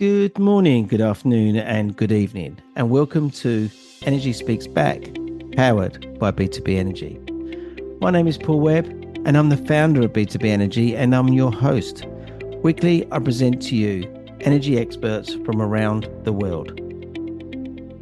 Good morning, good afternoon, and good evening, and welcome to Energy Speaks Back, powered by B2B Energy. My name is Paul Webb, and I'm the founder of B2B Energy, and I'm your host. Weekly, I present to you energy experts from around the world.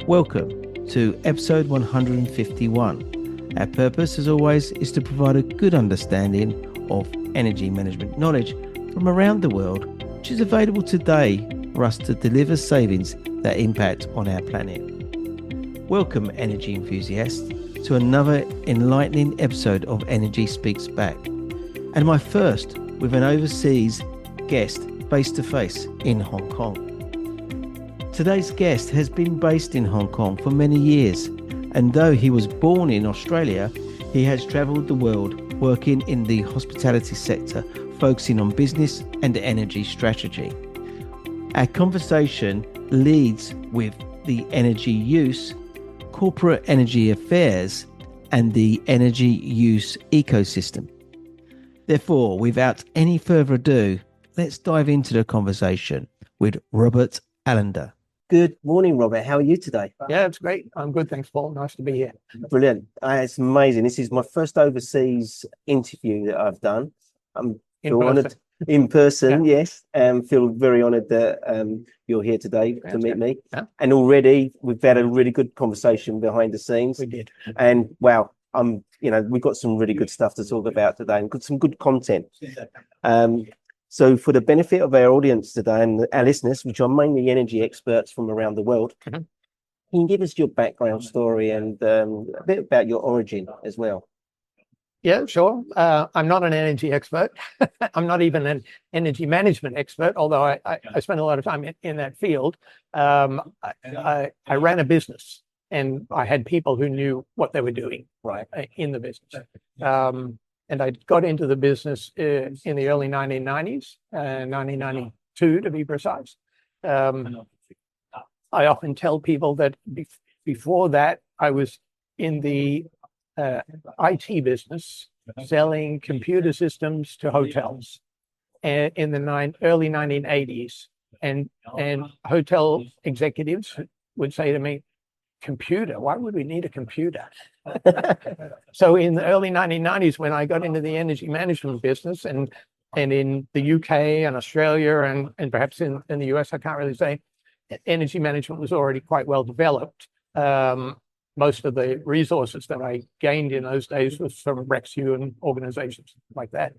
Welcome to episode 151. Our purpose, as always, is to provide a good understanding of energy management knowledge from around the world, which is available today for us to deliver savings that impact on our planet. Welcome, energy enthusiasts, to another enlightening episode of Energy Speaks Back, and my first with an overseas guest face-to-face in Hong Kong. Today's guest has been based in Hong Kong for many years, and though he was born in Australia, he has travelled the world working in the hospitality sector, focusing on business and energy strategy. Our conversation leads with the energy use, corporate energy affairs, and the energy use ecosystem. Therefore, without any further ado, let's dive into the conversation with Robert Allender. Good morning, Robert. How are you today? Yeah, it's great. I'm good. Thanks, Paul. Nice to be here. Brilliant. It's amazing. This is my first overseas interview that I've done. I'm honoured. In person, yeah. Yes. Feel very honoured that you're here today to meet me. Yeah. And already we've had a really good conversation behind the scenes. We did. And wow, we've got some really good stuff to talk about today and some good content. So for the benefit of our audience today and our listeners, which are mainly energy experts from around the world, can you give us your background story and a bit about your origin as well? Yeah, sure. I'm not an energy expert. I'm not even an energy management expert, although I spent a lot of time in that field. I ran a business and I had people who knew what they were doing in the business. And I got into the business in the early 1990s, 1992 to be precise. I often tell people that before that, I was in the IT business, selling computer systems to hotels in the early 1980s. And hotel executives would say to me, computer, why would we need a computer? So in the early 1990s, when I got into the energy management business and in the UK and Australia and perhaps in the US, I can't really say, energy management was already quite well developed. Most of the resources that I gained in those days was from RexU and organizations like that.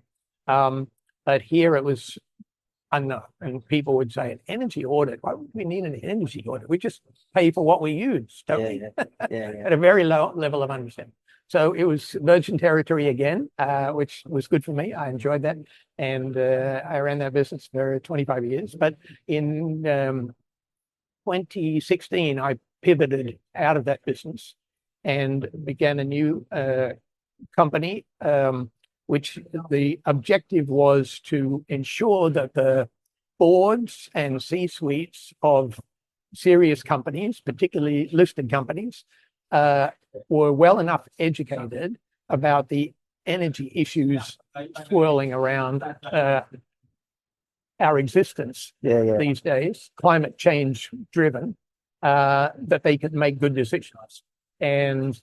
But here it was unknown. And people would say, an energy audit? Why would we need an energy audit? We just pay for what we use, don't we? At a very low level of understanding. So it was virgin territory again, which was good for me. I enjoyed that. And I ran that business for 25 years. But in 2016, I pivoted out of that business and began a new company, which the objective was to ensure that the boards and C-suites of serious companies, particularly listed companies, were well enough educated about the energy issues swirling around our existence these days, climate change driven, that they could make good decisions. And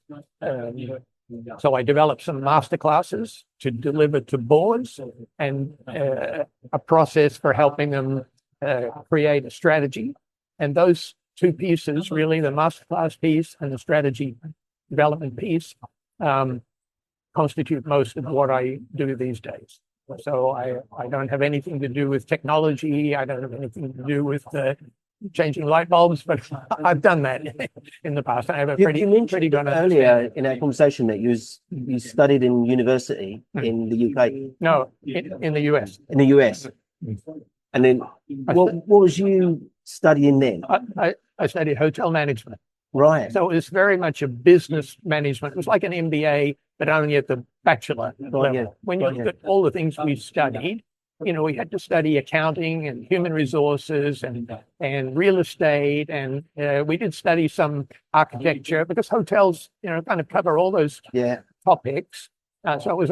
so I developed some masterclasses to deliver to boards and a process for helping them create a strategy. And those two pieces, really, the masterclass piece and the strategy development piece, constitute most of what I do these days. So I don't have anything to do with technology. I don't have anything to do with changing light bulbs, but I've done that in the past. I have a pretty good earlier in our conversation that you studied in university in the UK. No, in the US. In the US. And then what was you studying then? I studied hotel management. Right. So it was very much a business management. It was like an MBA, but only at the bachelor level. Yeah. When you look at all the things we studied, we had to study accounting and human resources and real estate. And we did study some architecture because hotels, kind of cover all those topics. So it was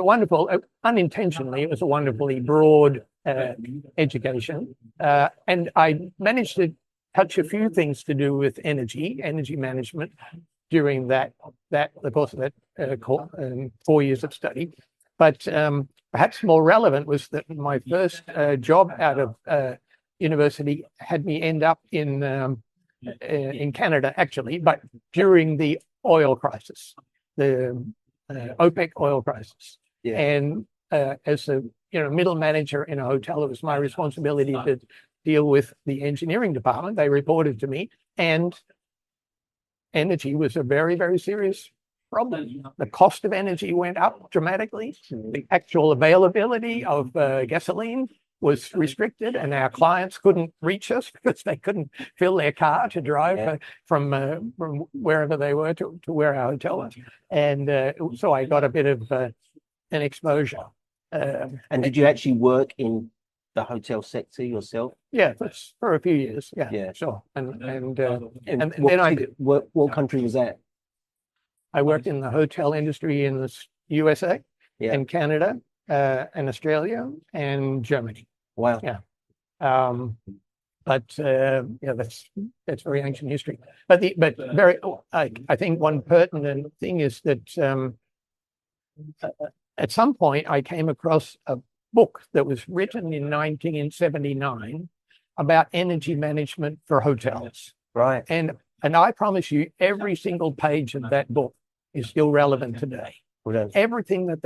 unintentionally, it was a wonderfully broad education, and I managed to touch a few things to do with energy management during the course of that 4 years of study. But perhaps more relevant was that my first job out of university had me end up in Canada, actually, but during the oil crisis, the OPEC oil crisis. Yeah. And as a middle manager in a hotel, it was my responsibility to deal with the engineering department. They reported to me, and energy was a very, very serious problem. The cost of energy went up dramatically. The actual availability of gasoline was restricted, and our clients couldn't reach us because they couldn't fill their car to drive from wherever they were to where our hotel was. And so I got a bit of an exposure. And did you actually work in the hotel sector yourself? Yeah, for a few years. Yeah. Sure. And then what country was that? I worked in the hotel industry in the USA, and Canada, and Australia, and Germany. Wow. Yeah. But that's very ancient history. But I think one pertinent thing is that at some point I came across a book that was written in 1979 about energy management for hotels. Right. And I promise you, every single page of that book is still relevant today. Well, everything that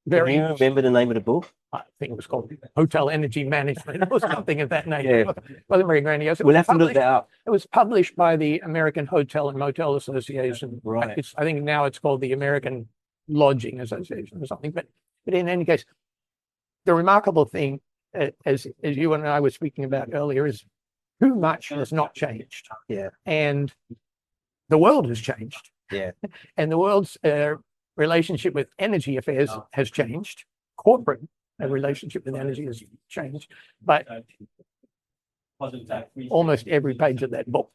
Can you remember the name of the book? I think it was called Hotel Energy Management or something of that nature. It wasn't very grandiose. We'll have to look that up. It was published by the American Hotel and Motel Association. Right. I think now it's called the American Lodging Association or something. But in any case, the remarkable thing, as you and I were speaking about earlier, is too much has not changed. Yeah. And the world has changed. Yeah. And the world's relationship with energy affairs has changed. Corporate relationship with energy has changed. But almost every page of that book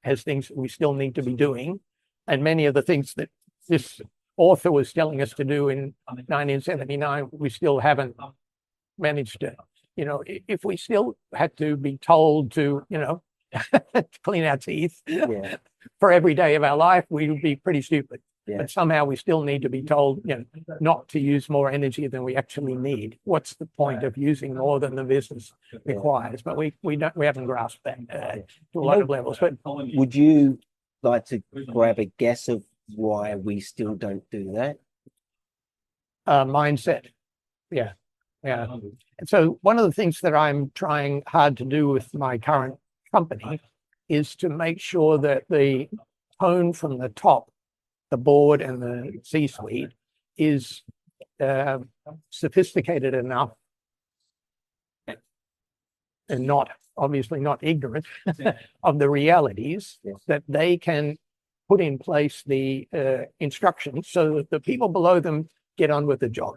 has things we still need to be doing. And many of the things that this author was telling us to do in 1979, we still haven't managed to. If we still had to be told to, clean our teeth for every day of our life, we would be pretty stupid. Yeah. But somehow we still need to be told, not to use more energy than we actually need. What's the point of using more than the business requires? But we haven't grasped that to a lot of levels. But would you like to grab a guess of why we still don't do that? Mindset. Yeah. And so one of the things that I'm trying hard to do with my current company is to make sure that the tone from the top, the board and the C-suite, is sophisticated enough and obviously not ignorant of the realities that they can put in place the instructions so that the people below them get on with the job.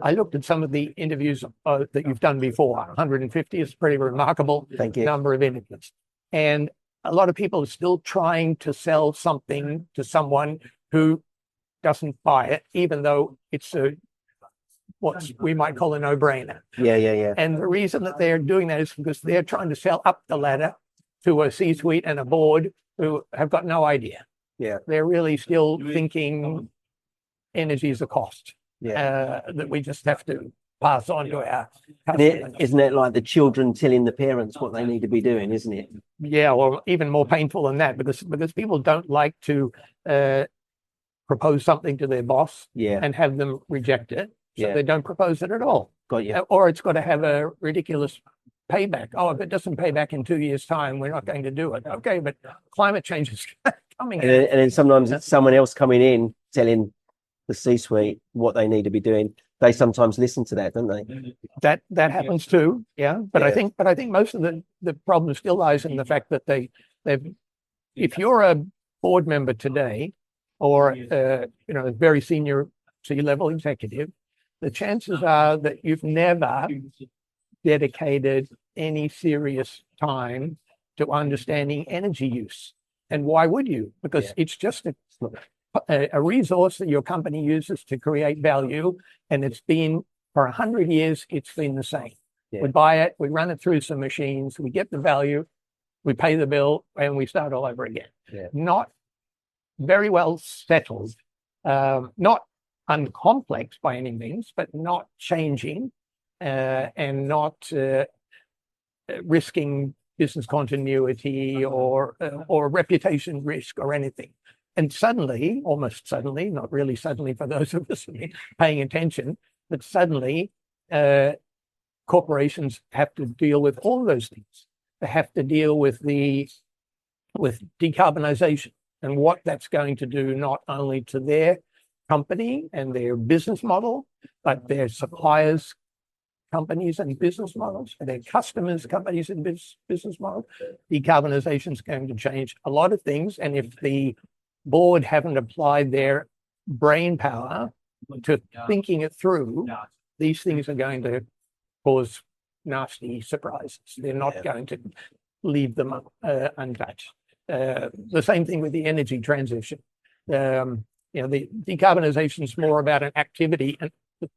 I looked at some of the interviews that you've done before. 150 is a pretty remarkable number of interviews. And a lot of people are still trying to sell something to someone who doesn't buy it, even though it's what we might call a no-brainer. Yeah. And the reason that they're doing that is because they're trying to sell up the ladder to a C-suite and a board who have got no idea. Yeah. They're really still thinking energy is a cost. That we just have to pass on to our customers. Isn't it like the children telling the parents what they need to be doing, isn't it? Yeah, or even more painful than that, because people don't like to propose something to their boss and have them reject it. So they don't propose it at all. Got you. Or it's got to have a ridiculous payback. Oh, if it doesn't pay back in 2 years' time, we're not going to do it. Okay, but climate change is coming. And then sometimes it's someone else coming in telling the C-suite what they need to be doing. They sometimes listen to that, don't they? That happens too, But I think most of the problem still lies in the fact that if you're a board member today, or a very senior C-level executive, the chances are that you've never dedicated any serious time to understanding energy use. And why would you? Because it's just a resource that your company uses to create value, and it's been For 100 years, it's been the same. Yeah. We buy it, we run it through some machines, we get the value, we pay the bill, and we start all over again. Yeah. Not very well settled, not uncomplex by any means, but not changing and not risking business continuity or reputation risk or anything. And suddenly, almost suddenly, not really suddenly for those of us paying attention, but suddenly corporations have to deal with all those things. They have to deal with decarbonization and what that's going to do not only to their company and their business model, but their suppliers, companies and business models, and their customers, companies and business models. Decarbonization is going to change a lot of things. And if the board haven't applied their brain power to thinking it through, these things are going to cause nasty surprises. They're not going to leave them untouched. The same thing with the energy transition. The decarbonization is more about an activity, and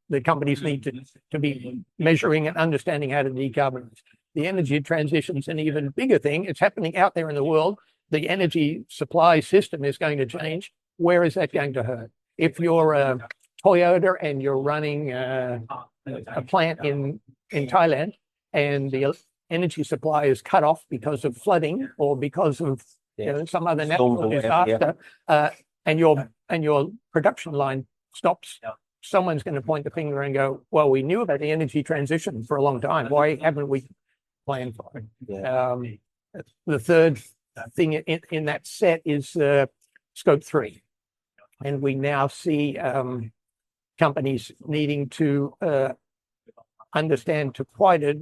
the companies need to be measuring and understanding how to decarbonize. The energy transition is an even bigger thing. It's happening out there in the world. The energy supply system is going to change. Where is that going to hurt? If you're Toyota and you're running a plant in Thailand and the energy supply is cut off because of flooding or because of some other natural disaster, and your production line stops, someone's going to point the finger and go, well, we knew about the energy transition for a long time. Why haven't we planned for it? Yeah. The third thing in that set is scope 3. And we now see companies needing to understand to quite a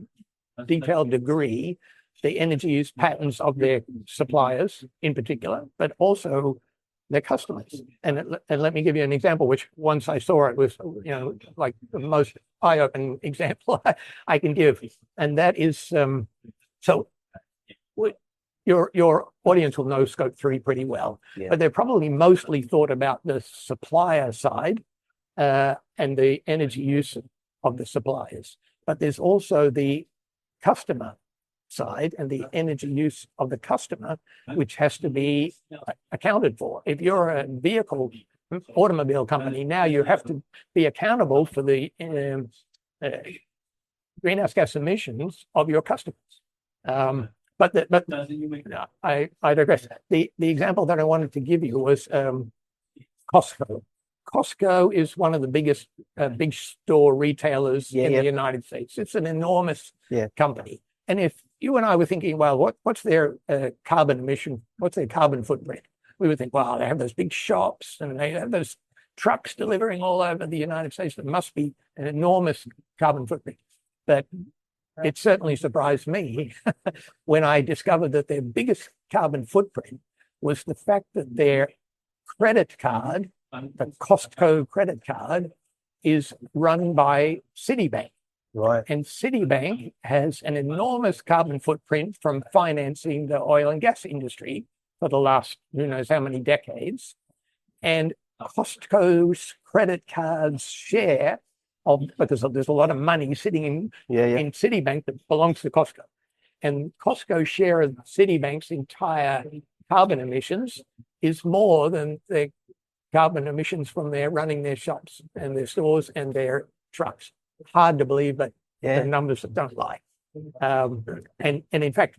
detailed degree the energy use patterns of their suppliers in particular, but also their customers. And let me give you an example, which once I saw it was, like the most eye-opening example I can give. And that is, so your audience will know scope 3 pretty well, but they're probably mostly thought about the supplier side and the energy use of the suppliers. But there's also the customer side and the energy use of the customer, which has to be accounted for. If you're a automobile company, now you have to be accountable for the greenhouse gas emissions of your customers. But I digress. The example that I wanted to give you was Costco. Costco is one of the biggest big store retailers in the United States. It's an enormous company. And if you and I were thinking, well, what's their carbon emission? What's their carbon footprint? We would think, well, they have those big shops and they have those trucks delivering all over the United States. There must be an enormous carbon footprint. But it certainly surprised me when I discovered that their biggest carbon footprint was the fact that their credit card, the Costco credit card, is run by Citibank. Right. And Citibank has an enormous carbon footprint from financing the oil and gas industry for the last who knows how many decades. And Costco's credit card's share because there's a lot of money sitting in Citibank that belongs to Costco. And Costco's share of Citibank's entire carbon emissions is more than the carbon emissions from their running their shops and their stores and their trucks. Hard to believe, but the numbers don't lie. And in fact,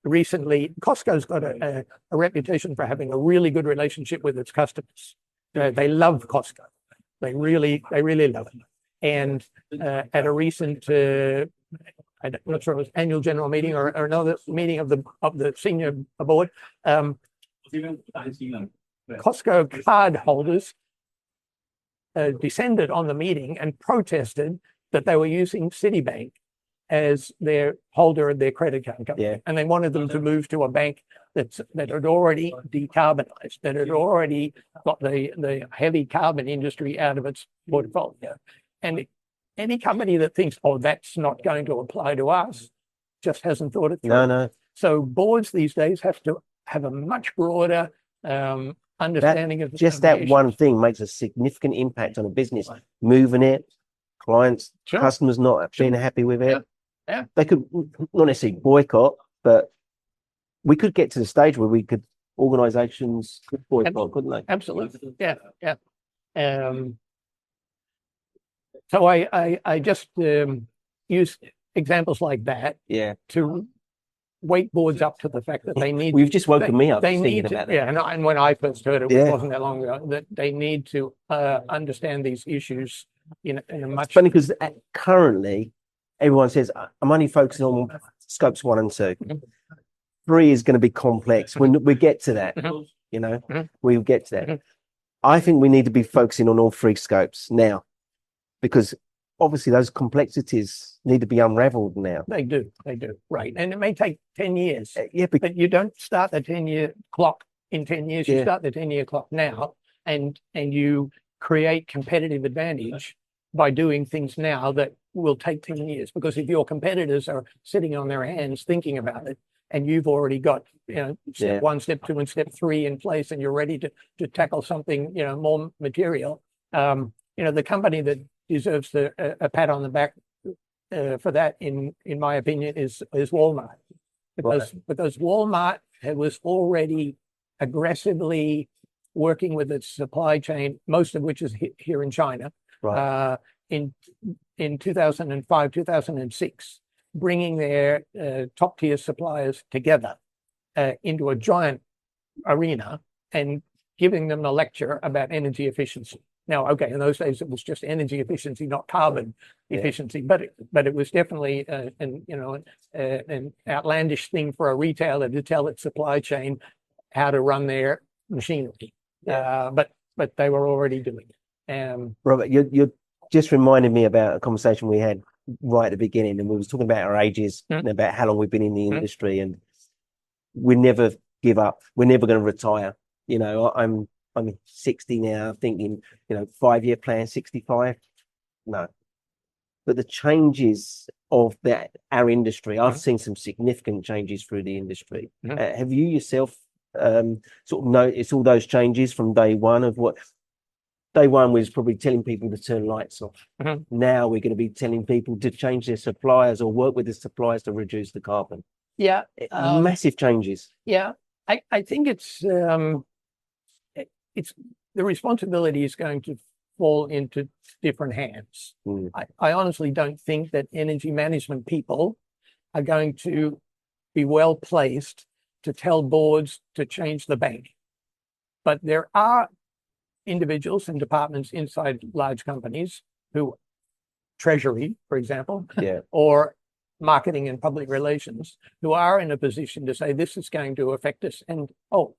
recently, Costco's got a reputation for having a really good relationship with its customers. They love Costco. They really love it. And at a recent, I'm not sure it was annual general meeting or another meeting of the senior board, Costco card holders descended on the meeting and protested that they were using Citibank as their holder of their credit card company. And they wanted them to move to a bank that had already decarbonized, that had already got the heavy carbon industry out of its portfolio. And any company that thinks, oh, that's not going to apply to us, just hasn't thought it through. No. So boards these days have to have a much broader understanding of just that one thing makes a significant impact on a business, moving it, clients, Sure. customers not being happy with it. Yeah. They could not necessarily boycott, but we could get to the stage where we could, organizations could boycott, couldn't they? Absolutely. Yeah. So I just use examples like that to wake boards up to the fact that they need. We've just woken me up They thinking need to, about that. and when I first heard it, it wasn't that long ago, that they need to understand these issues in a much. It's funny because currently everyone says I'm only focusing on scopes 1 and 2. 3 is going to be complex. When we get to that, we'll get to that. I think we need to be focusing on all 3 scopes now, because obviously those complexities need to be unraveled now. They do, right? And it may take 10 years. But you don't start the 10-year clock in 10 years. You start the 10-year clock now, and you create competitive advantage by doing things now that will take 10 years. Because if your competitors are sitting on their hands thinking about it, and you've already got step 1, step 2, and step 3 in place, and you're ready to tackle something more material, the company that deserves a pat on the back for that, in my opinion, is Walmart, because Walmart was already aggressively working with its supply chain, most of which is here in China, in 2005, 2006, bringing their top tier suppliers together into a giant arena and giving them a lecture about energy efficiency. Now, okay, in those days it was just energy efficiency, not carbon efficiency, but it was definitely an outlandish thing for a retailer to tell its supply chain how to run their machinery. But they were already doing it. Robert, you're just reminded me about a conversation we had right at the beginning, and we was talking about our ages and about how long we've been in the industry, and we never give up. We're never going to retire. I'm 60 now, thinking, 5-year plan, 65. No. But the changes of our industry, I've seen some significant changes through the industry. Have you yourself sort of noticed all those changes from day one of what? Day one was probably telling people to turn lights off. Now we're going to be telling people to change their suppliers or work with the suppliers to reduce the carbon. Massive changes. I think it's the responsibility is going to fall into different hands. I honestly don't think that energy management people are going to be well placed to tell boards to change the bank. But there are individuals and departments inside large companies, who treasury, for example, or marketing and public relations, who are in a position to say this is going to affect us, and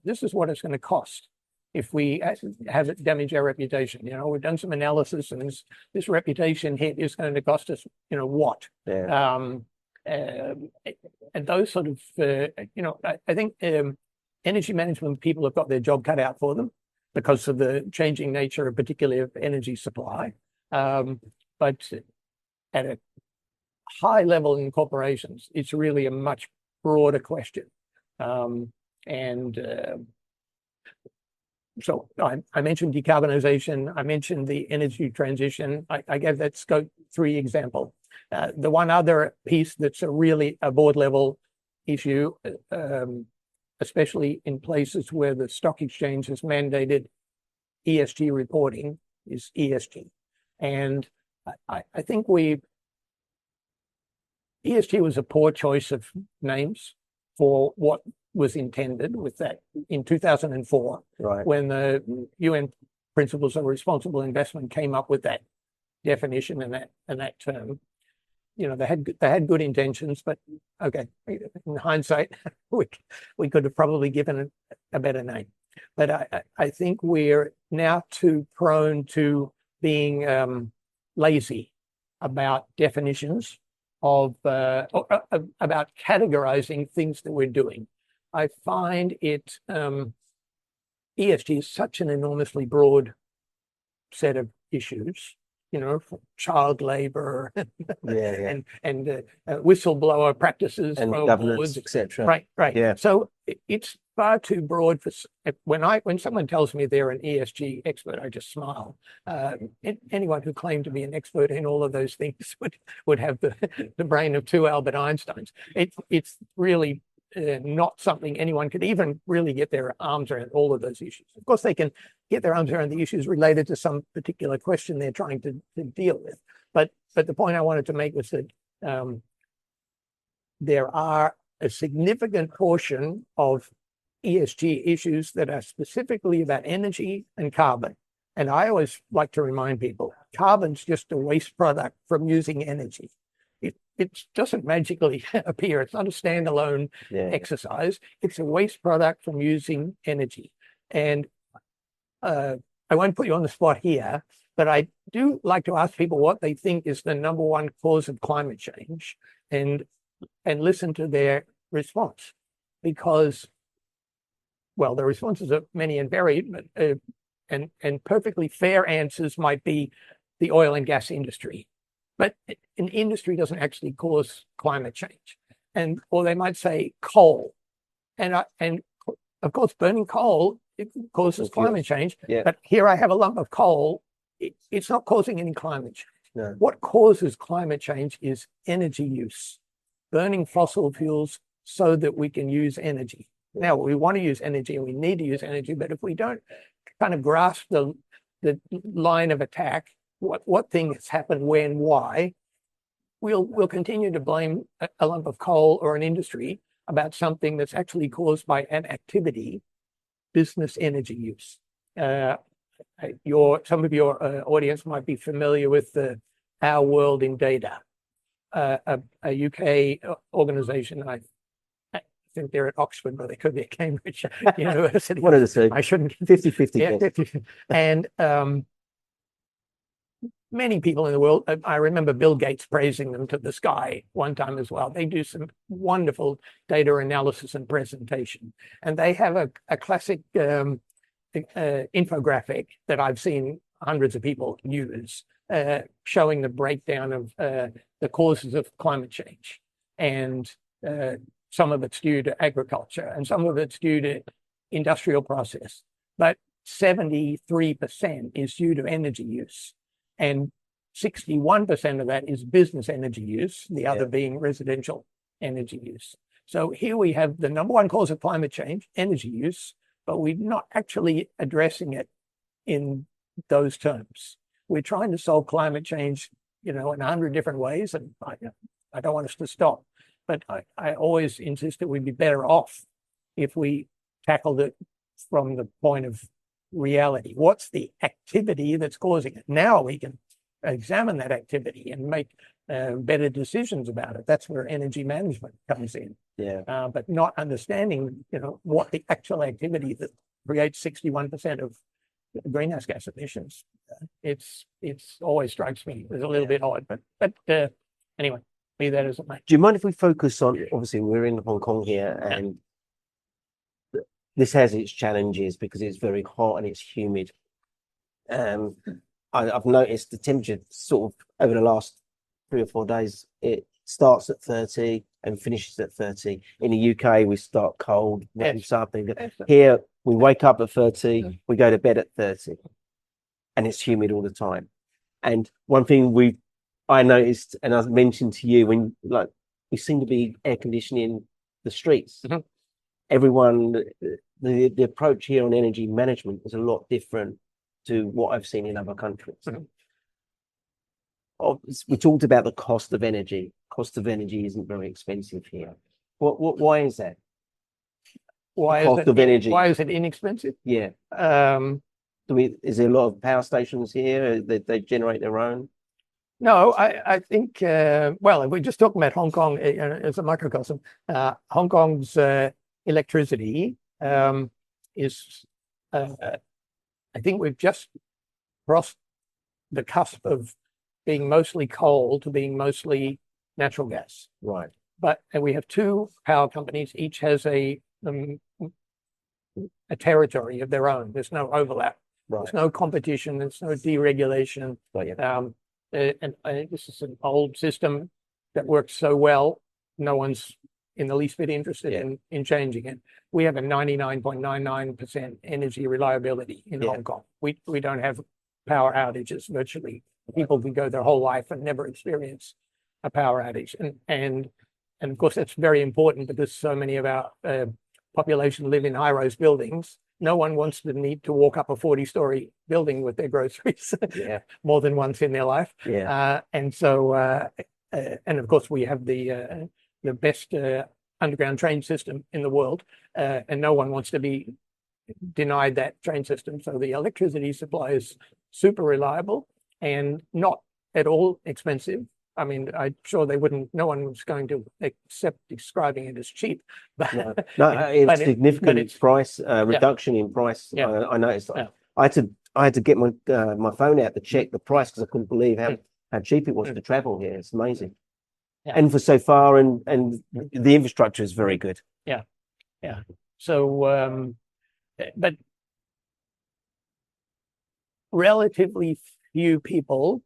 this is what it's going to cost if we have it damage our reputation. We've done some analysis, and this reputation hit is going to cost us what. And those sort of I think energy management people have got their job cut out for them because of the changing nature, particularly of energy supply. But at a high level in corporations, it's really a much broader question. So I mentioned decarbonization. I mentioned the energy transition. I gave that scope 3 example. The one other piece that's really a board level issue, especially in places where the stock exchange has mandated ESG reporting, is ESG. And I think ESG was a poor choice of names for what was intended with that in 2004, when the UN Principles of Responsible Investment came up with that definition and that term. They had good intentions, but okay, in hindsight, we could have probably given it a better name. But I think we're now too prone to being lazy about definitions of about categorizing things that we're doing. I find it ESG is such an enormously broad set of issues, from child labor and whistleblower practices and governance, etc. Right. Yeah. So it's far too broad for when someone tells me they're an ESG expert, I just smile. Anyone who claimed to be an expert in all of those things would have the brain of two Albert Einsteins. It's really not something anyone could even really get their arms around, all of those issues. Of course, they can get their arms around the issues related to some particular question they're trying to deal with. But the point I wanted to make was that there are a significant portion of ESG issues that are specifically about energy and carbon. And I always like to remind people, carbon's just a waste product from using energy. It doesn't magically appear. It's not a standalone exercise. It's a waste product from using energy. And I won't put you on the spot here, but I do like to ask people what they think is the #1 cause of climate change and listen to their response. Because, well, the responses are many and varied, but and perfectly fair answers might be the oil and gas industry. But an industry doesn't actually cause climate change. Or they might say coal. And of course, burning coal, it causes climate change. Yeah. But here I have a lump of coal. It's not causing any climate change. No. What causes climate change is energy use, burning fossil fuels so that we can use energy. Now, we want to use energy and we need to use energy, but if we don't kind of grasp the line of attack, what things happen when, why, we'll continue to blame a lump of coal or an industry about something that's actually caused by an activity, business energy use. Some of your audience might be familiar with Our World in Data, a UK organization. I think they're at Oxford, but they could be at Cambridge University. One of the two. I shouldn't. 50-50. Yeah, 50. And many people in the world, I remember Bill Gates praising them to the sky one time as well. They do some wonderful data analysis and presentation. And they have a classic infographic that I've seen hundreds of people use, showing the breakdown of the causes of climate change. And some of it's due to agriculture and some of it's due to industrial process. But 73% is due to energy use. And 61% of that is business energy use, the other being residential energy use. So here we have the #1 cause of climate change, energy use, but we're not actually addressing it in those terms. We're trying to solve climate change, in 100 different ways, and I don't want us to stop. But I always insist that we'd be better off if we tackled it from the point of reality. What's the activity that's causing it? Now we can examine that activity and make better decisions about it. That's where energy management comes in. Yeah. But not understanding, what the actual activity that creates 61% of greenhouse gas emissions. It's always strikes me as a little bit odd. But anyway, be that as it may. Do you mind if we focus on, obviously we're in Hong Kong here, and this has its challenges because it's very hot and it's humid. I've noticed the temperature sort of over the last 3 or 4 days, it starts at 30 and finishes at 30. In the UK, we start cold, ramps up. Here, we wake up at 30, we go to bed at 30, and it's humid all the time. And one thing I noticed, and I've mentioned to you, when we seem to be air conditioning the streets. Mm-hmm. Everyone, the approach here on energy management is a lot different to what I've seen in other countries. Mm-hmm. We talked about the cost of energy. Cost of energy isn't very expensive here. Why is that? Cost of energy. Why is it inexpensive? Yeah. Is there a lot of power stations here that they generate their own? No, I think, well, if we're just talking about Hong Kong as a microcosm, Hong Kong's electricity is, I think we've just crossed the cusp of being mostly coal to being mostly natural gas. Right. But we have 2 power companies, each has a territory of their own. There's no overlap. Right. There's no competition. There's no deregulation. Right. And I think this is an old system that works so well. No one's in the least bit interested in changing it. We have a 99.99% energy reliability in Hong Kong. We don't have power outages virtually. People can go their whole life and never experience a power outage. And of course, that's very important because so many of our population live in high-rise buildings. No one wants to need to walk up a 40-story building with their groceries more than once in their life. And of course, we have the best underground train system in the world, and no one wants to be denied that train system. So the electricity supply is super reliable and not at all expensive. I mean, I'm sure no one was going to accept describing it as cheap. But it's significant price reduction in price. I noticed. I had to get my phone out to check the price because I couldn't believe how cheap it was to travel here. It's amazing. And for so far, and the infrastructure is very good. So, but relatively few people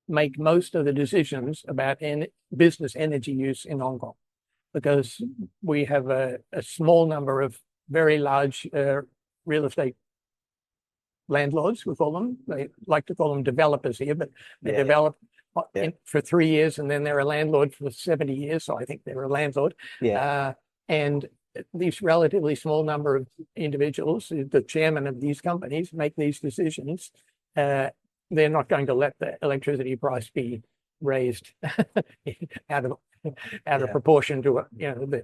make most of the decisions about business energy use in Hong Kong, because we have a small number of very large real estate landlords, we call them. They like to call them developers here, but they develop for 3 years and then they're a landlord for 70 years. So I think they're a landlord. And these relatively small number of individuals, the chairman of these companies, make these decisions. They're not going to let the electricity price be raised out of proportion to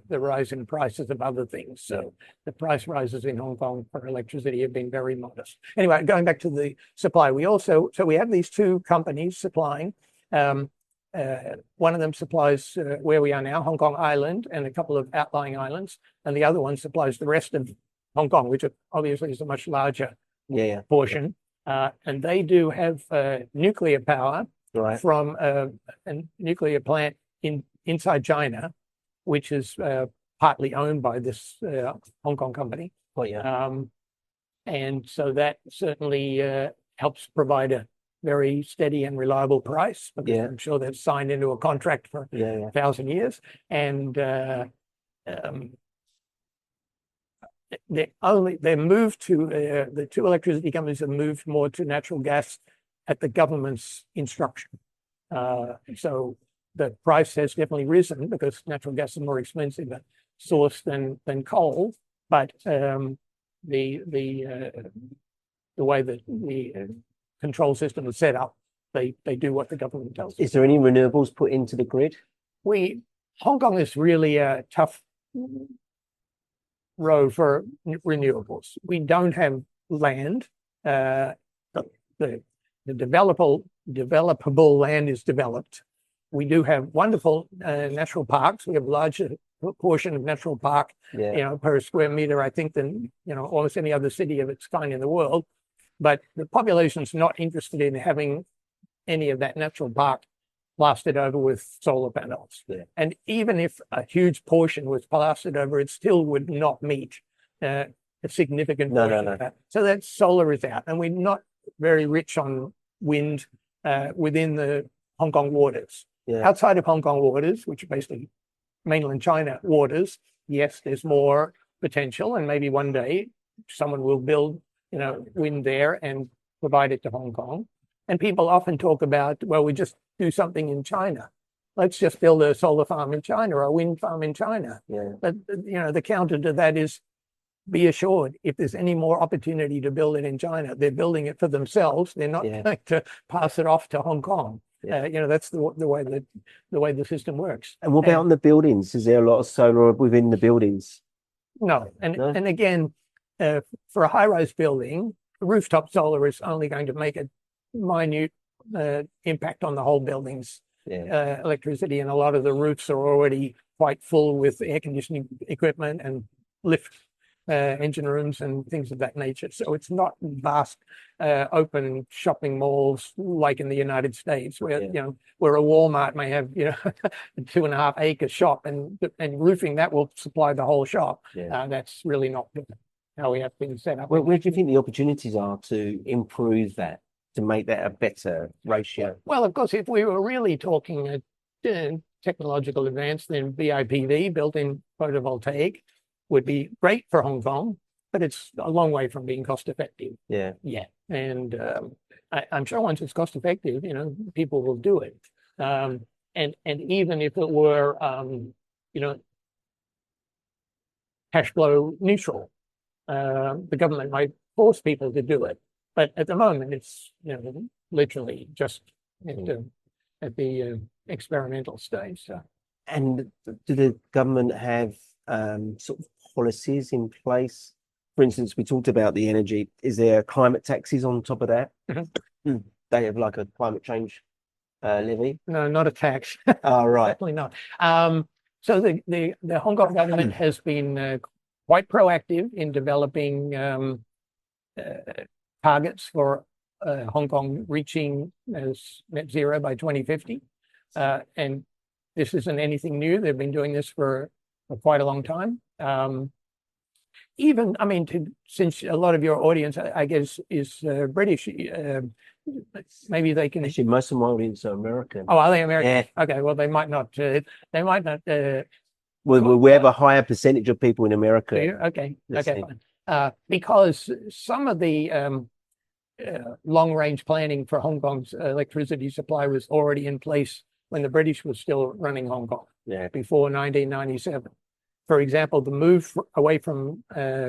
the rise in prices of other things. So the price rises in Hong Kong for electricity have been very modest. Anyway, going back to the supply, we have these two companies supplying. One of them supplies where we are now, Hong Kong Island, and a couple of outlying islands, and the other one supplies the rest of Hong Kong, which obviously is a much larger portion. And they do have nuclear power from a nuclear plant inside China, which is partly owned by this Hong Kong company. And so that certainly helps provide a very steady and reliable price, because I'm sure they've signed into a contract for 1,000 years. And they moved to the two electricity companies have moved more to natural gas at the government's instruction. So the price has definitely risen because natural gas is more expensive a source than coal. But the way that the control system is set up, they do what the government tells them. Is there any renewables put into the grid? Hong Kong is really a tough road for renewables. We don't have land. The developable land is developed. We do have wonderful natural parks. We have a larger proportion of natural park, per square meter, I think, than almost any other city of its kind in the world. But the population's not interested in having any of that natural park plastered over with solar panels. And even if a huge portion was plastered over, it still would not meet a significant portion of that. So that solar is out. And we're not very rich on wind within the Hong Kong waters. Outside of Hong Kong waters, which are basically mainland China waters, yes, there's more potential. And maybe one day someone will build wind there and provide it to Hong Kong. And people often talk about, well, we just do something in China. Let's just build a solar farm in China or a wind farm in China. But the counter to that is, be assured, if there's any more opportunity to build it in China, they're building it for themselves. They're not going to pass it off to Hong Kong. That's the way the system works. And what about on the buildings? Is there a lot of solar within the buildings? No. And again, for a high-rise building, rooftop solar is only going to make a minute impact on the whole building's electricity, and a lot of the roofs are already quite full with air conditioning equipment and lift engine rooms and things of that nature. So it's not vast open shopping malls like in the United States, where where a Walmart may have a 2.5 acre shop, and roofing that will supply the whole shop. That's really not how we have things set up. Where do you think the opportunities are to improve that, to make that a better ratio? Well, of course, if we were really talking technological advance, then BIPV, built-in photovoltaic, would be great for Hong Kong, but it's a long way from being cost effective. Yeah. And I'm sure once it's cost effective, people will do it. And even if it were, cash flow neutral, the government might force people to do it. But at the moment, it's literally just at the experimental stage. So. And do the government have sort of policies in place? For instance, we talked about the energy. Is there climate taxes on top of that? Mm-hmm. They have like a climate change levy? No, not a tax. Oh, right. Definitely not. So the Hong Kong government has been quite proactive in developing targets for Hong Kong reaching as net zero by 2050. And this isn't anything new. They've been doing this for quite a long time. Since a lot of your audience, I guess, is British, maybe they can. Actually, most of my audience are American. Oh, are they American? Yeah. Okay. Well, they might not. We have a higher percentage of people in America. Okay. Okay. Fine. Because some of the long-range planning for Hong Kong's electricity supply was already in place when the British was still running Hong Kong. Yeah. Before 1997. For example, the move away from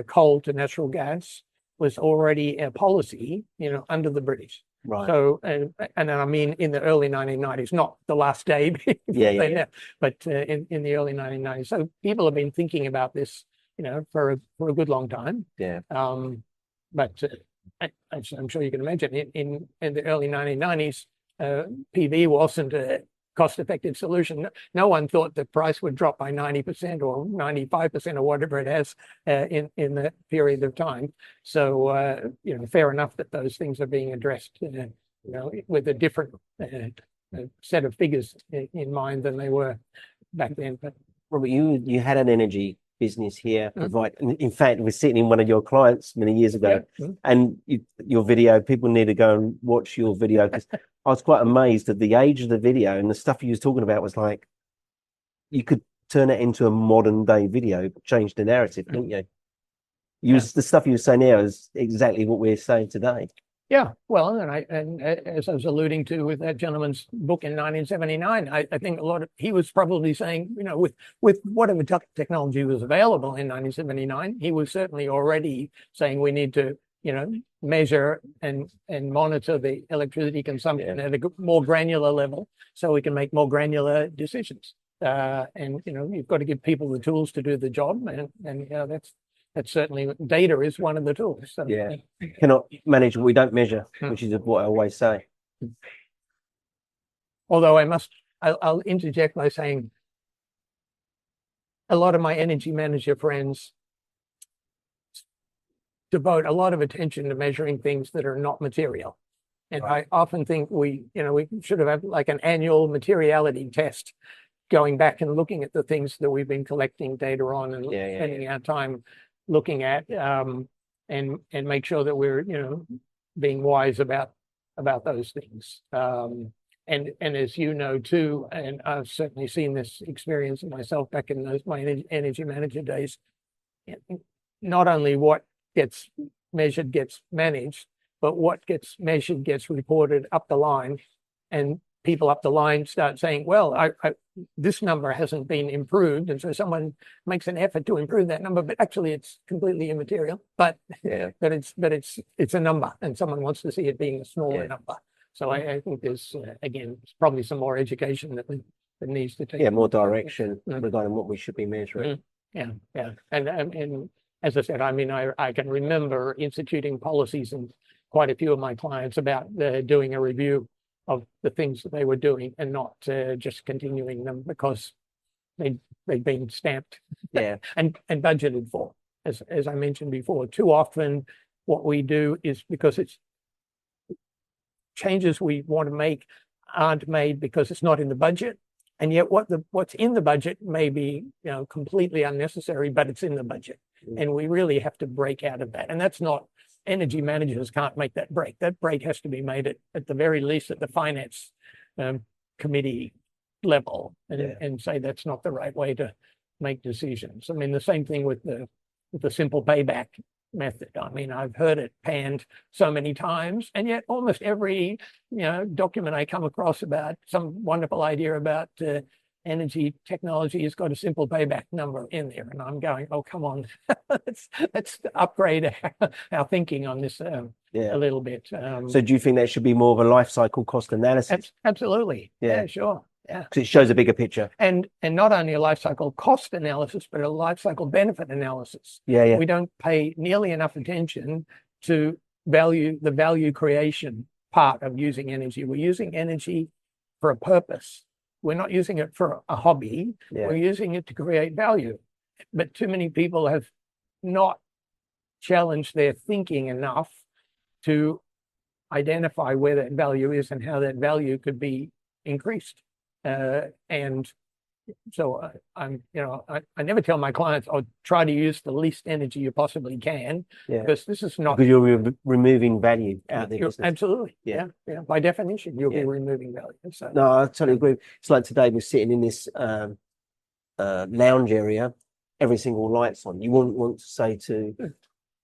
coal to natural gas was already a policy, under the British. Right. So, and I mean in the early 1990s, not the last day, but in the early 1990s. So people have been thinking about this, for a good long time. Yeah. But I'm sure you can imagine in the early 1990s, PV wasn't a cost-effective solution. No one thought the price would drop by 90% or 95% or whatever it has in that period of time. So fair enough that those things are being addressed, with a different set of figures in mind than they were back then. But Robert, you had an energy business here. In fact, we're sitting in one of your clients many years ago, and your video. People need to go and watch your video because I was quite amazed at the age of the video and the stuff you was talking about was like you could turn it into a modern day video, change the narrative, couldn't you? The stuff you were saying there is exactly what we're saying today. Yeah, well, and as I was alluding to with that gentleman's book in 1979, I think he was probably saying, with whatever technology was available in 1979, he was certainly already saying we need to, measure and monitor the electricity consumption at a more granular level so we can make more granular decisions. And you've got to give people the tools to do the job, and that's certainly data is one of the tools. So, cannot manage what we don't measure, which is what I always say. Although I'll interject by saying a lot of my energy manager friends devote a lot of attention to measuring things that are not material. And I often think we should have like an annual materiality test going back and looking at the things that we've been collecting data on and spending our time looking at, and make sure that we're being wise about those things. And as you know too, and I've certainly seen this experience myself back in my energy manager days. Not only what gets measured gets managed, but what gets measured gets reported up the line, and people up the line start saying, well, this number hasn't been improved. And so someone makes an effort to improve that number, but actually it's completely immaterial, but it's a number and someone wants to see it being a smaller number. So I think there's, again, probably some more education that needs to take. More direction regarding what we should be measuring. And as I said, I can remember instituting policies in quite a few of my clients about doing a review of the things that they were doing and not just continuing them because they've been stamped and budgeted for. As I mentioned before, too often what we do is because it's changes we want to make aren't made because it's not in the budget. And yet what's in the budget may be completely unnecessary, but it's in the budget. And we really have to break out of that. And that's not, energy managers can't make that break. That break has to be made at the very least at the finance committee level and, Yeah. and say that's not the right way to make decisions. I mean, the same thing with the simple payback method. I mean, I've heard it panned so many times, and yet almost every document I come across about some wonderful idea about energy technology has got a simple payback number in there, and I'm going, oh, come on, let's upgrade our thinking on this a little bit. So do you think there should be more of a life cycle cost analysis? Absolutely. Yeah. Yeah, sure. Yeah. Because it shows a bigger picture. And not only a life cycle cost analysis, but a life cycle benefit analysis. Yeah. We don't pay nearly enough attention to the value creation part of using energy. We're using energy for a purpose. We're not using it for a hobby. Yeah. We're using it to create value. But too many people have not challenged their thinking enough to identify where that value is and how that value could be increased. And so I never tell my clients, "Oh, try to use the least energy you possibly can," because this is not. Because you're removing value out of the business. Absolutely, yeah. By definition, you'll be removing value. So no, I totally agree. It's like today we're sitting in this lounge area, every single light's on. You wouldn't want to say to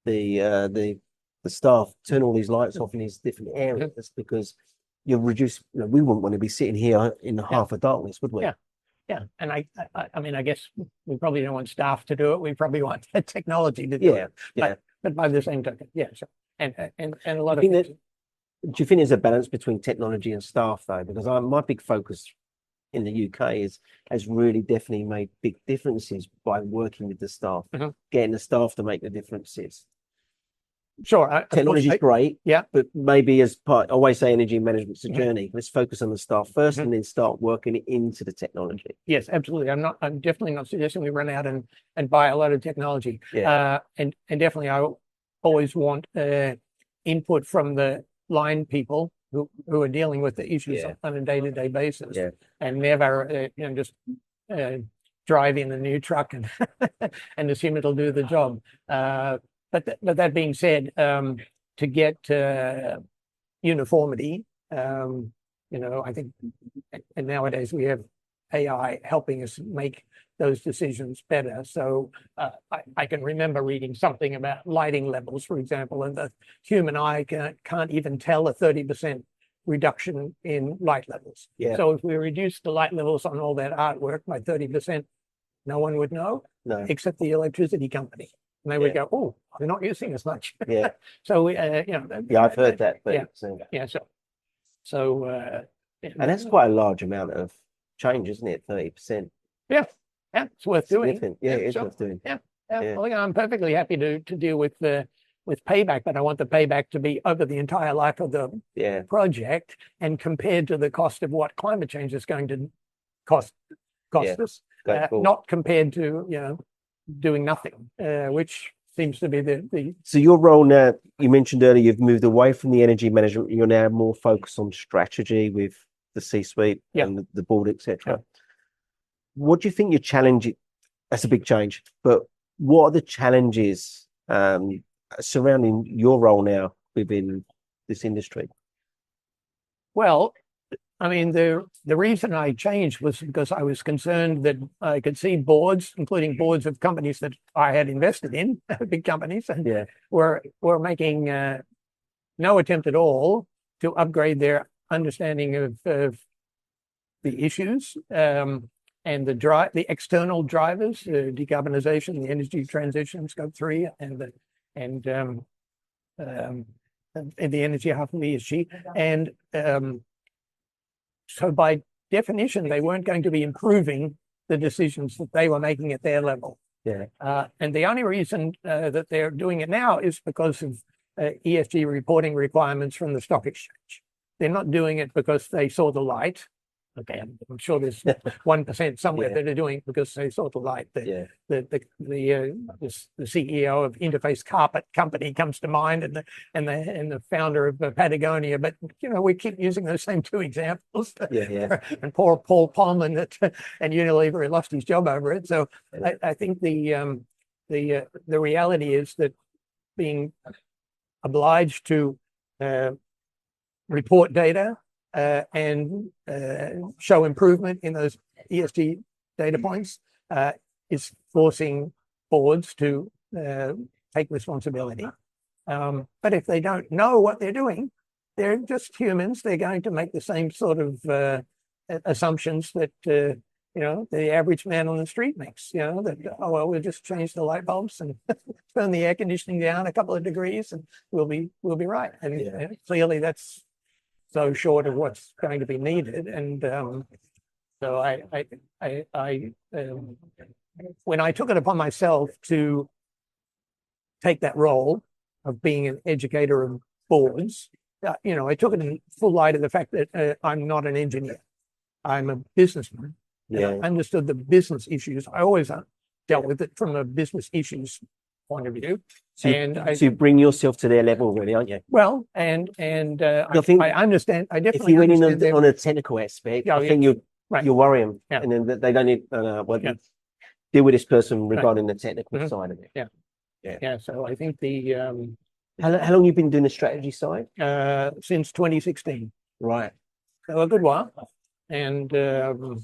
the staff, turn all these lights off in these different areas because you reduce. We wouldn't want to be sitting here in the half of darkness, would we? Yeah, and I mean, I guess we probably don't want staff to do it. We probably want technology to do it. But by the same token, sure. And a lot of things. Do you think there's a balance between technology and staff though? Because my big focus in the UK has really definitely made big differences by working with the staff, getting the staff to make the differences. Sure. Technology is great, yeah, but maybe as part, I always say energy management's a journey. Let's focus on the staff first and then start working it into the technology. Yes, absolutely. I'm definitely not suggesting we run out and buy a lot of technology. And definitely I always want input from the line people who are dealing with the issues on a day-to-day basis, and never just drive in a new truck and and assume it'll do the job. But that being said, to get uniformity, I think, and nowadays we have AI helping us make those decisions better. So I can remember reading something about lighting levels, for example, and the human eye can't even tell a 30% reduction in light levels. So if we reduce the light levels on all that artwork by 30%, no one would know, except the electricity company. And they would go, "Oh, they're not using as much." So I've heard that. But so and that's quite a large amount of change, isn't it? 30%. Yeah, it's worth doing. Yeah, it is worth doing. Well, I'm perfectly happy to deal with payback, but I want the payback to be over the entire life of the project and compared to the cost of what climate change is going to cost us, not compared to doing nothing, which seems to be the. So your role now, you mentioned earlier, you've moved away from the energy management. You're now more focused on strategy with the C-suite and the board, etc. What do you think your challenge? That's a big change, but what are the challenges surrounding your role now within this industry? Well, I mean, the reason I changed was because I was concerned that I could see boards, including boards of companies that I had invested in, big companies, and were making no attempt at all to upgrade their understanding of the issues and the external drivers, decarbonization, the energy transition, Scope 3, and the energy half of ESG, and so by definition, they weren't going to be improving the decisions that they were making at their level. And the only reason that they're doing it now is because of ESG reporting requirements from the stock exchange. They're not doing it because they saw the light. Okay, I'm sure there's 1% somewhere that are doing it because they saw the light. The CEO of Interface Carpet Company comes to mind, and the founder of Patagonia. But we keep using those same two examples. And poor Paul Polman and Unilever lost his job over it. So I think the reality is that being obliged to report data and show improvement in those ESG data points is forcing boards to take responsibility. But if they don't know what they're doing, they're just humans. They're going to make the same sort of assumptions that the average man on the street makes. That we'll just change the light bulbs and turn the air conditioning down a couple of degrees, and we'll be right. And clearly, that's so short of what's going to be needed. And so I when I took it upon myself to take that role of being an educator of boards, I took it in full light of the fact that I'm not an engineer. I'm a businessman. Yeah. I understood the business issues. I always dealt with it from a business issues point of view. So you bring yourself to their level, really, aren't you? Well, and I think I understand. I definitely. If you went in on a technical aspect, I think you worry them, and then they don't need. Deal with this person regarding the technical side of it. Yeah. So I think the how long you been doing the strategy side? Since 2016. Right. So a good while, and the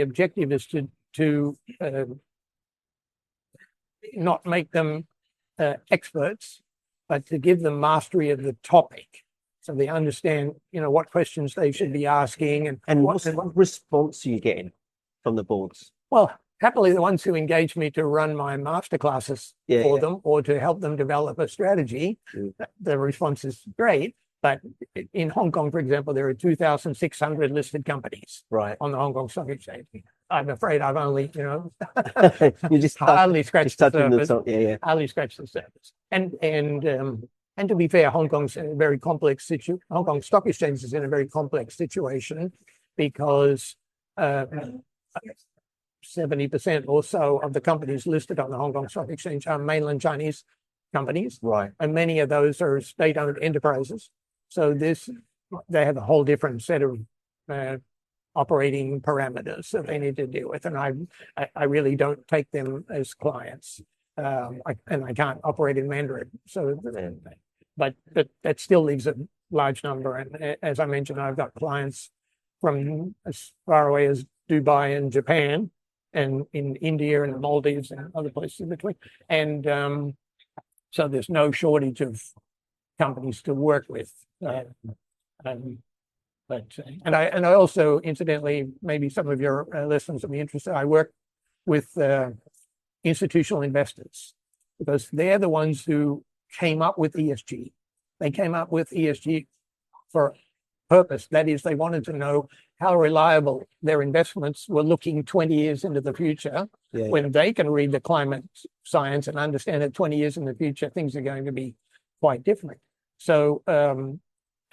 objective is to not make them experts, but to give them mastery of the topic, so they understand what questions they should be asking and what response are you getting from the boards? Well, happily, the ones who engage me to run my masterclasses for them or to help them develop a strategy, the response is great. But in Hong Kong, for example, there are 2,600 listed companies on the Hong Kong Stock Exchange. I'm afraid I've only, you just hardly scratched the surface. Hardly scratched the surface. And to be fair, Hong Kong's in a very complex situation. Hong Kong Stock Exchange is in a very complex situation because 70% or so of the companies listed on the Hong Kong Stock Exchange are mainland Chinese companies, and many of those are state-owned enterprises. So they have a whole different set of operating parameters that they need to deal with, and I really don't take them as clients, and I can't operate in Mandarin. So, but that still leaves a large number, and as I mentioned, I've got clients from as far away as Dubai and Japan, and in India and the Maldives and other places in between, and so there's no shortage of companies to work with. I also, incidentally, maybe some of your listeners will be interested, I work with institutional investors because they're the ones who came up with ESG. They came up with ESG for purpose. That is, they wanted to know how reliable their investments were looking 20 years into the future, when they can read the climate science and understand that 20 years in the future, things are going to be quite different. So,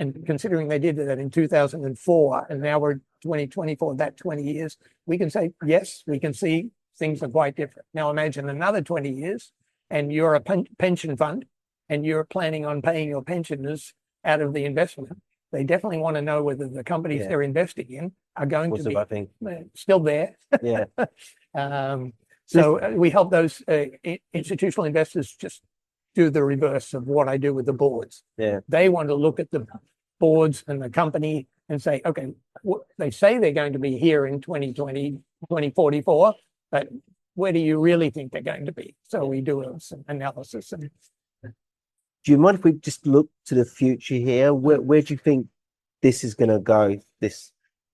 and considering they did that in 2004, and now we're 2024, that 20 years, we can say, yes, we can see things are quite different. Now imagine another 20 years, and you're a pension fund, and you're planning on paying your pensioners out of the investment. They definitely want to know whether the companies they're investing in are going to be still there. So we help those institutional investors just do the reverse of what I do with the boards. They want to look at the boards and the company and say, okay, they say they're going to be here in 2020, 2044, but where do you really think they're going to be? So we do some analysis. And do you mind if we just look to the future here? Where do you think this is going to go,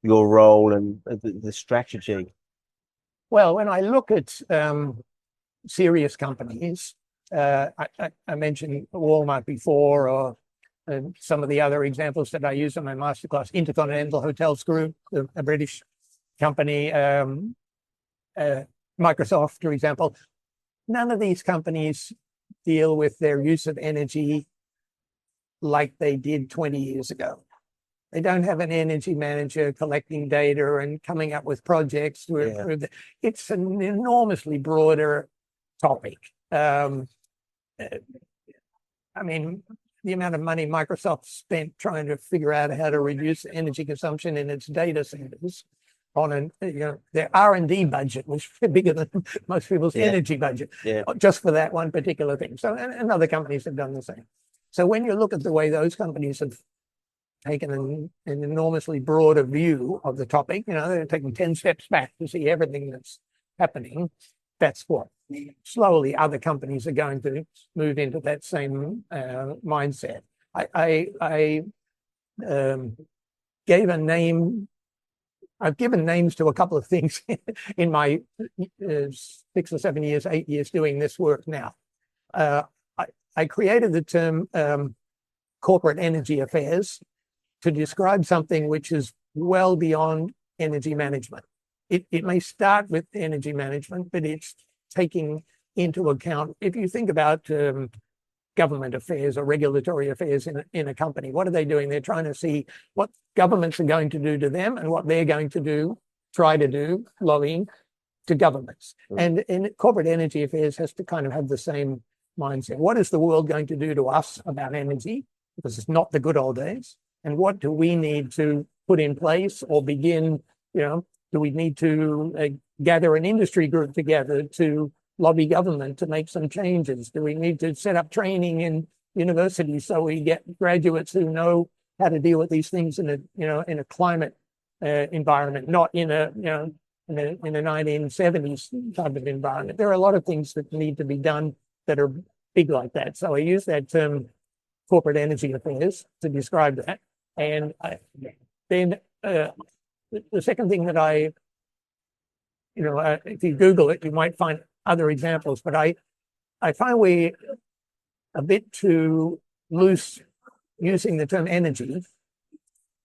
your role and the strategy? Well, when I look at serious companies, I mentioned Walmart before, or some of the other examples that I use in my masterclass, Intercontinental Hotels Group, a British company, Microsoft, for example. None of these companies deal with their use of energy like they did 20 years ago. They don't have an energy manager collecting data and coming up with projects to improve it. It's an enormously broader topic. I mean, the amount of money Microsoft spent trying to figure out how to reduce energy consumption in its data centers their R&D budget was bigger than most people's energy budget, just for that one particular thing. So, and other companies have done the same. So when you look at the way those companies have taken an enormously broader view of the topic. They're taking 10 steps back to see everything that's happening. That's what slowly other companies are going to move into that same mindset. I gave a name. I've given names to a couple of things in my 6 or 7 years, 8 years doing this work now. I created the term corporate energy affairs to describe something which is well beyond energy management. It may start with energy management, but it's taking into account, if you think about government affairs or regulatory affairs in a company, what are they doing? They're trying to see what governments are going to do to them and what they're going to try to do, lobbying to governments. And corporate energy affairs has to kind of have the same mindset. What is the world going to do to us about energy? Because it's not the good old days. And what do we need to put in place or begin? Do we need to gather an industry group together to lobby government to make some changes? Do we need to set up training in universities so we get graduates who know how to deal with these things in a climate environment, not in a 1970s type of environment? There are a lot of things that need to be done that are big like that. So I use that term corporate energy affairs to describe that. And then the second thing that if you Google it, you might find other examples, but I find we're a bit too loose using the term energy.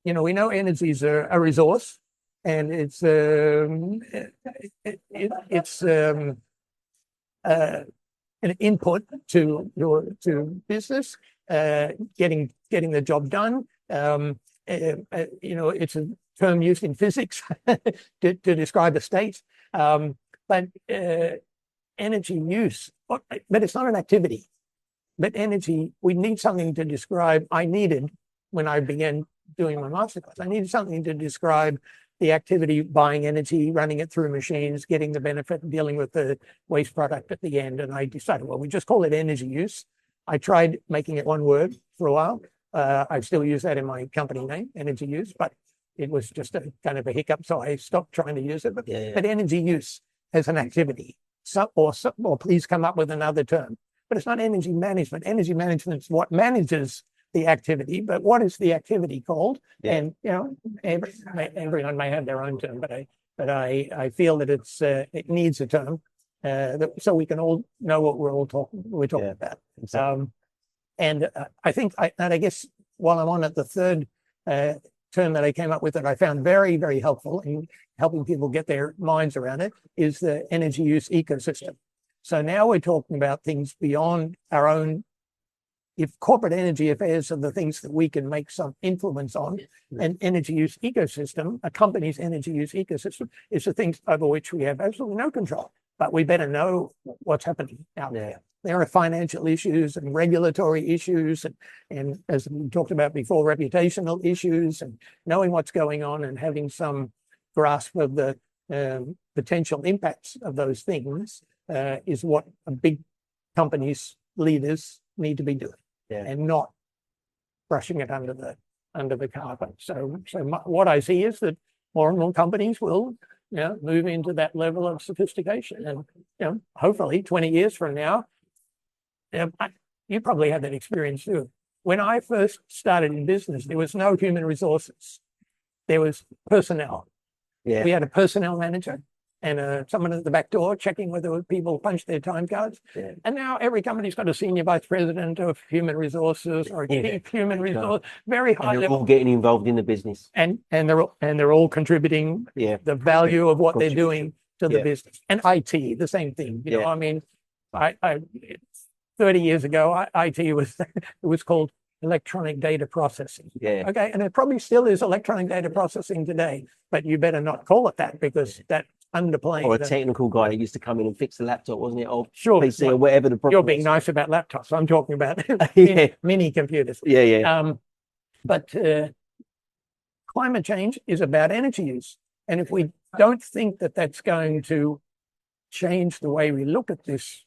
We know energy is a resource, and it's an input to business, getting the job done. It's a term used in physics to describe a state. But energy use, but it's not an activity. But energy, we need something to describe. I needed, when I began doing my masterclass, I needed something to describe the activity, buying energy, running it through machines, getting the benefit, and dealing with the waste product at the end. And I decided, well, we just call it energy use. I tried making it one word for a while. I still use that in my company name, energy use, but it was just a kind of a hiccup, so I stopped trying to use it. But energy use as an activity, or please come up with another term. But it's not energy management. Energy management is what manages the activity, but what is the activity called? And everyone may have their own term, but I feel that it needs a term so we can all know what we're talking about. Exactly. I think, I guess while I'm on it, the third term that I came up with that I found very, very helpful in helping people get their minds around it is the energy use ecosystem. So now we're talking about things beyond our own. If corporate energy affairs are the things that we can make some influence on, an energy use ecosystem, a company's energy use ecosystem, is the things over which we have absolutely no control. But we better know what's happening out there. There are financial issues and regulatory issues, and as we talked about before, reputational issues, and knowing what's going on and having some grasp of the potential impacts of those things is what a big company's leaders need to be doing, and not brushing it under the carpet. So what I see is that more and more companies will move into that level of sophistication, and hopefully 20 years from now, you probably had that experience too. When I first started in business, there was no human resources. There was personnel. We had a personnel manager and someone at the back door checking whether people punched their time cards. And now every company's got a senior vice president of human resources or a chief human resource, very high level. They're all getting involved in the business, and they're all contributing the value of what they're doing to the business. And IT, the same thing. I mean, 30 years ago, IT was called electronic data processing. Okay, and it probably still is electronic data processing today, but you better not call it that, because that's underplaying. Or a technical guy that used to come in and fix the laptop, wasn't it? Or sure, PC or whatever the problem. You're being nice about laptops. I'm talking about mini computers. But climate change is about energy use, and if we don't think that that's going to change the way we look at this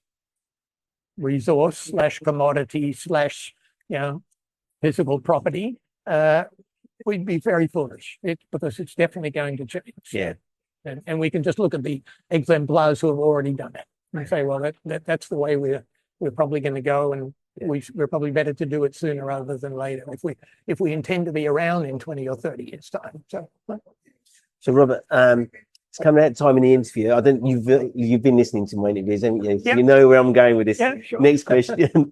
resource / commodity / physical property, we'd be very foolish because it's definitely going to change. Yeah. And we can just look at the exemplars who have already done it and say, well, that's the way we're probably going to go, and we're probably better to do it sooner rather than later if we intend to be around in 20 or 30 years time. So Robert, it's coming out time in the interview. I don't. You've been listening to my interviews, haven't you? So Yep. you know where I'm going with this. Yeah, sure. Next question: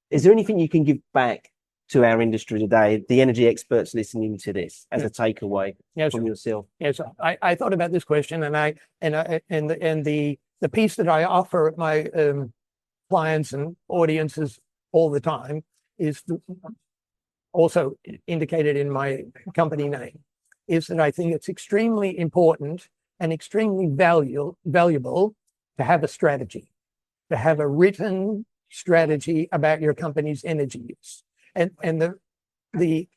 is there anything you can give back to our industry today, the energy experts listening to this, as a takeaway from yourself? Yes, I thought about this question, and the piece that I offer at my clients and audiences all the time is also indicated in my company name, is that I think it's extremely important and extremely valuable to have a strategy, to have a written strategy about your company's energy use. And the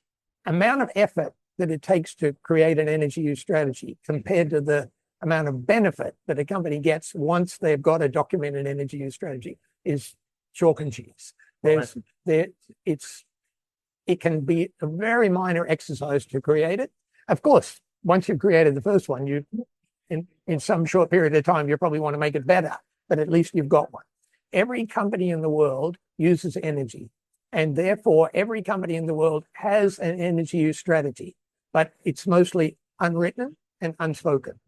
amount of effort that it takes to create an energy use strategy compared to the amount of benefit that a company gets once they've got a documented energy use strategy is chalk and cheese. It can be a very minor exercise to create it. Of course, once you've created the first one, in some short period of time, you probably want to make it better, but at least you've got one. Every company in the world uses energy, and therefore every company in the world has an energy use strategy, but it's mostly unwritten and unspoken.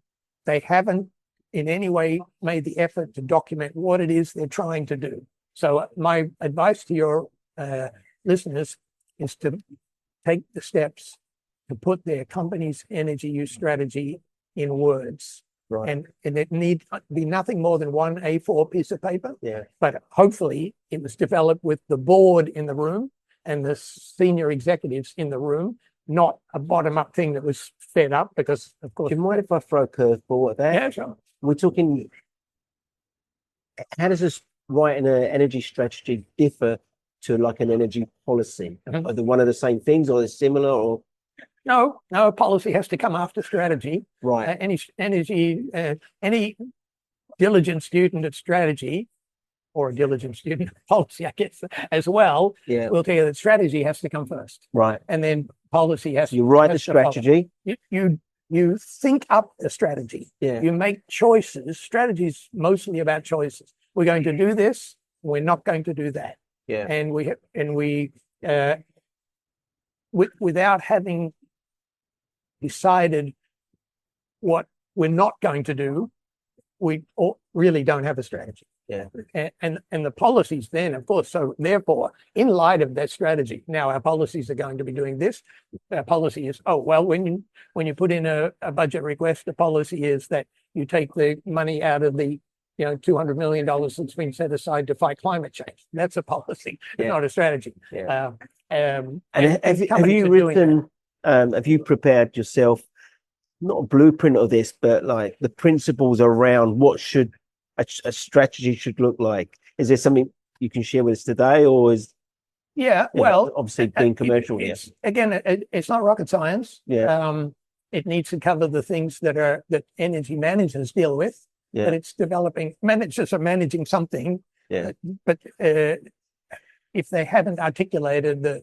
They haven't in any way made the effort to document what it is they're trying to do. So my advice to your listeners is to take the steps to put their company's energy use strategy in words. Right. And it need be nothing more than one A4 piece of paper. Yeah. But hopefully it was developed with the board in the room and the senior executives in the room, not a bottom-up thing that was fed up, because, of course... Do you mind if I throw a curveball at that? Yeah, sure. We're talking, how does this writing an energy strategy differ to like an energy policy? Mm-hmm. Are they one of the same things, or are they similar, or... No, policy has to come after strategy. Right. Any diligent student of strategy, or a diligent student of policy, I guess, as well, will tell you that strategy has to come first. Right. And then policy has to... You write the strategy. You think up a strategy. Yeah. You make choices. Strategy is mostly about choices. We're going to do this. We're not going to do that. Yeah. And without having decided what we're not going to do, we really don't have a strategy. Yeah. And the policies then, of course, so therefore, in light of that strategy, now our policies are going to be doing this. Our policy is, when you put in a budget request, the policy is that you take the money out of the $200 million that's been set aside to fight climate change. That's a policy, not a strategy. Yeah. And have you written, have you prepared yourself, not a blueprint of this, but like the principles around what should a strategy should look like? Is there something you can share with us today, or is... well, obviously being commercial here. Again, it's not rocket science. It needs to cover the things that energy managers deal with. But it's managers are managing something. But if they haven't articulated the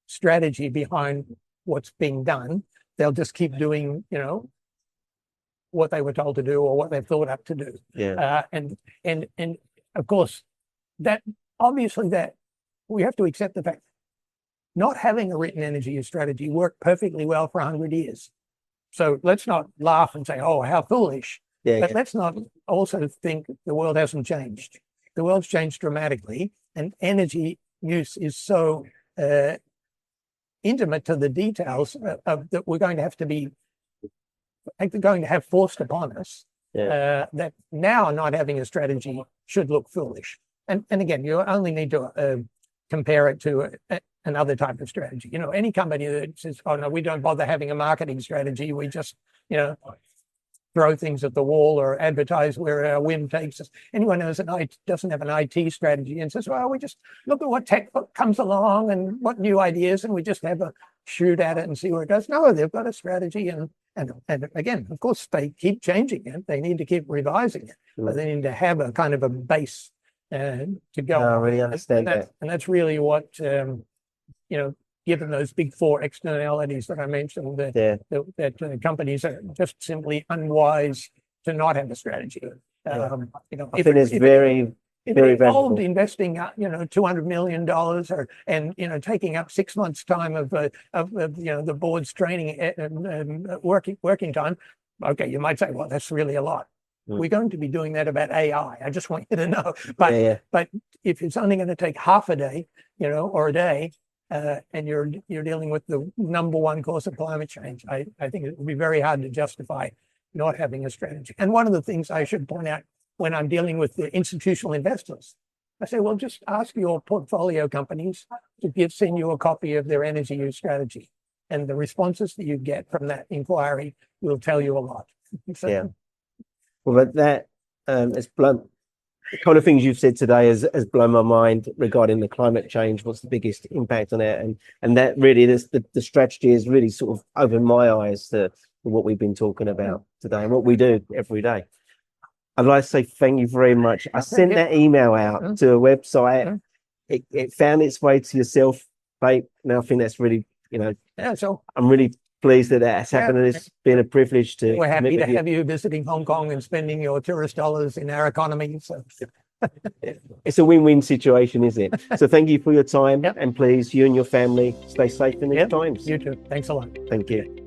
strategy behind what's being done, they'll just keep doing, what they were told to do or what they've thought up to do. And of course, that we have to accept the fact not having a written energy use strategy worked perfectly well for 100 years. So let's not laugh and say, oh, how foolish. But let's not also think the world hasn't changed. The world's changed dramatically, and energy use is so intimate to the details that we're going to have forced upon us, that now not having a strategy should look foolish. And again, you only need to compare it to another type of strategy. Any company that says, oh no, we don't bother having a marketing strategy, we just throw things at the wall or advertise where our whim takes us. Anyone who doesn't have an IT strategy and says, well, we just look at what tech comes along and what new ideas, and we just have a shoot at it and see where it goes. No, they've got a strategy, and again, of course, they keep changing it. They need to keep revising it, but they need to have a kind of a base to go. I really understand that. And that's really what, given those big four externalities that I mentioned, that companies are just simply unwise to not have a strategy. I think it's very involved investing, $200 million and taking up 6 months' time of the board's training and working time. Okay, you might say, well, that's really a lot. We're going to be doing that about AI. I just want you to know. But if it's only going to take half a day, or a day, and you're dealing with the number one cause of climate change, I think it would be very hard to justify not having a strategy. And one of the things I should point out when I'm dealing with the institutional investors, I say, well, just ask your portfolio companies to send you a copy of their energy use strategy. And the responses that you get from that inquiry will tell you a lot. So, well, but that it's blunt. The kind of things you've said today has blown my mind regarding the climate change. What's the biggest impact on it? And that really, the strategy has really sort of opened my eyes to what we've been talking about today and what we do every day. I'd like to say thank you very much. I sent that email out to a website. It found its way to yourself, mate. And I think that's really, so I'm really pleased that that's happened, and it's been a privilege to. We're happy to have you visiting Hong Kong and spending your tourist dollars in our economy. So it's a win-win situation, isn't it? So thank you for your time, and please, you and your family, stay safe in these times. You too. Thanks a lot. Thank you.